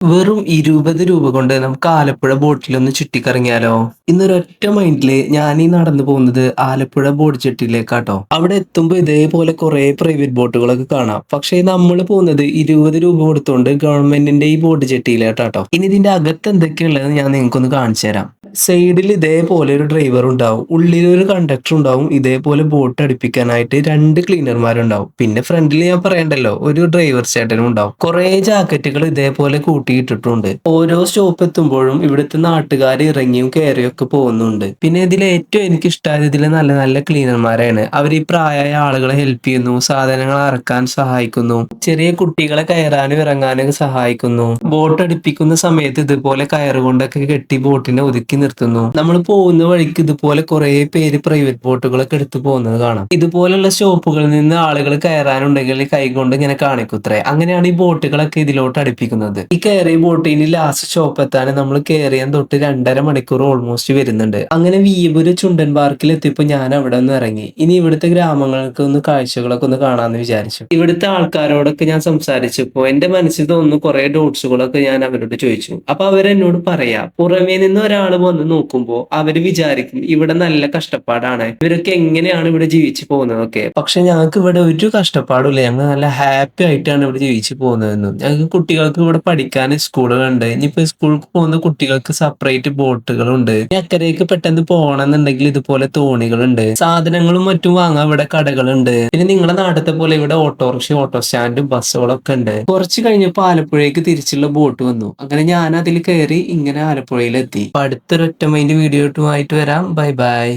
വെറും 20 രൂപ കൊണ്ട് നമുക്ക് ആലപ്പുഴ ബോട്ടിലൊന്ന് ചുറ്റിക്കറങ്ങിയാലോ? ഇന്നൊരൊറ്റ മൈൻഡില് ഞാനീ നടന്നു പോകുന്നത് ആലപ്പുഴ ബോട്ട് ജെട്ടിയിലേക്കാട്ടോ. അവിടെ എത്തുമ്പോ ഇതേപോലെ കുറെ പ്രൈവറ്റ് ബോട്ടുകളൊക്കെ കാണാം. പക്ഷേ നമ്മൾ പോകുന്നത് 20 രൂപ കൊടുത്തോണ്ട് ഗവൺമെന്റിന്റെ ഈ ബോട്ട് ജെട്ടിയിലേക്കാട്ടോ. ഇനി ഇതിന്റെ അകത്ത് എന്തൊക്കെയുള്ളതെന്ന് ഞാൻ നിങ്ങൾക്കൊന്ന് കാണിച്ചു തരാം. സൈഡിൽ ഇതേപോലെ ഒരു ഡ്രൈവർ ഉണ്ടാവും, ഉള്ളിൽ ഒരു കണ്ടക്ടർ ഉണ്ടാവും, ഇതേപോലെ ബോട്ട് അടുപ്പിക്കാനായിട്ട് 2 ക്ലീനർമാരുണ്ടാവും. പിന്നെ ഫ്രണ്ടിൽ ഞാൻ പറയണ്ടല്ലോ, ഒരു ഡ്രൈവർ ചേട്ടനും ഉണ്ടാവും. കുറെ ജാക്കറ്റുകൾ ഇതേപോലെ കൂട്ടിയിട്ടിട്ടുണ്ട്. ഓരോ സ്റ്റോപ്പ് എത്തുമ്പോഴും ഇവിടുത്തെ നാട്ടുകാർ ഇറങ്ങിയും കയറിയും ഒക്കെ പോകുന്നുണ്ട്. പിന്നെ ഇതിൽ ഏറ്റവും എനിക്ക് ഇഷ്ടമായത് ഇതിലെ നല്ല നല്ല ക്ലീനർമാരാണ്. അവർ ഈ പ്രായമായ ആളുകളെ ഹെൽപ്പ് ചെയ്യുന്നു, സാധനങ്ങൾ ഇറക്കാൻ സഹായിക്കുന്നു, ചെറിയ കുട്ടികളെ കയറാനും ഇറങ്ങാനും സഹായിക്കുന്നു. ബോട്ട് അടുപ്പിക്കുന്ന സമയത്ത് ഇതുപോലെ കയറുകൊണ്ടൊക്കെ കെട്ടി ബോട്ടിനെ ഒതുക്കി നിർത്തുന്നു. നമ്മൾ പോകുന്ന വഴിക്ക് ഇതുപോലെ കുറെ പേര് പ്രൈവറ്റ് ബോട്ടുകളൊക്കെ എടുത്തു പോകുന്നത് കാണാം. ഇതുപോലുള്ള സ്റ്റോപ്പുകളിൽ നിന്ന് ആളുകൾ കയറാനുണ്ടെങ്കിൽ കൈകൊണ്ട് ഇങ്ങനെ കാണിക്കുത്രേ. അങ്ങനെയാണ് ഈ ബോട്ടുകളൊക്കെ ഇതിലോട്ട് അടുപ്പിക്കുന്നത്. ഈ കയറിയ ബോട്ടിന് ലാസ്റ്റ് സ്റ്റോപ്പ് എത്താൻ നമ്മൾ കയറിയാൻ തൊട്ട് 2.5 മണിക്കൂർ ഓൾമോസ്റ്റ് വരുന്നുണ്ട്. അങ്ങനെ വീയപുരം ചുണ്ടൻ പാർക്കിൽ എത്തിയപ്പോൾ ഞാൻ അവിടെ നിന്ന് ഇറങ്ങി. ഇനി ഇവിടുത്തെ ഗ്രാമങ്ങൾക്ക് ഒന്ന് കാഴ്ചകളൊക്കെ ഒന്ന് കാണാമെന്ന് വിചാരിച്ചു. ഇവിടുത്തെ ആൾക്കാരോടൊക്കെ ഞാൻ സംസാരിച്ചപ്പോൾ എന്റെ മനസ്സിൽ തോന്നുന്നു കുറെ ഡൗട്ട്സുകളൊക്കെ ഞാൻ അവരോട് ചോദിച്ചു. അപ്പൊ അവരെന്നോട് പറയാ, പുറമേ നിന്ന് ഒരാൾ വന്ന് നോക്കുമ്പോൾ അവര് വിചാരിക്കും ഇവിടെ നല്ല കഷ്ടപ്പാടാണ്, ഇവരൊക്കെ എങ്ങനെയാണ് ഇവിടെ ജീവിച്ചു പോകുന്നതൊക്കെ. പക്ഷെ ഞങ്ങൾക്ക് ഇവിടെ ഒരു കഷ്ടപ്പാടുമില്ല, ഞങ്ങൾ നല്ല ഹാപ്പി ആയിട്ടാണ് ഇവിടെ ജീവിച്ചു പോകുന്നതെന്നും. ഞങ്ങൾക്ക് കുട്ടികൾക്ക് ഇവിടെ പഠിക്കാൻ സ്കൂളുകളുണ്ട്. ഇനിയിപ്പോ സ്കൂളിൽ പോകുന്ന കുട്ടികൾക്ക് സെപ്പറേറ്റ് ബോട്ടുകളുണ്ട്. അക്കരയ്ക്ക് പെട്ടെന്ന് പോകണമെന്നുണ്ടെങ്കിൽ ഇതുപോലെ തോണികളുണ്ട്. സാധനങ്ങളും മറ്റും വാങ്ങാൻ ഇവിടെ കടകളുണ്ട്. പിന്നെ നിങ്ങളുടെ നാട്ടിലത്തെ പോലെ ഇവിടെ ഓട്ടോറിക്ഷ, ഓട്ടോ സ്റ്റാൻഡും ബസ്സുകളൊക്കെ ഉണ്ട്. കുറച്ച് കഴിഞ്ഞപ്പോൾ ആലപ്പുഴയ്ക്ക് തിരിച്ചുള്ള ബോട്ട് വന്നു. അങ്ങനെ ഞാൻ അതിൽ കയറി ഇങ്ങനെ ആലപ്പുഴയിലെത്തി. അടുത്തൊരു ഒറ്റ മൈൻഡ് വീഡിയോ ആയിട്ട് വരാം. Bye bye.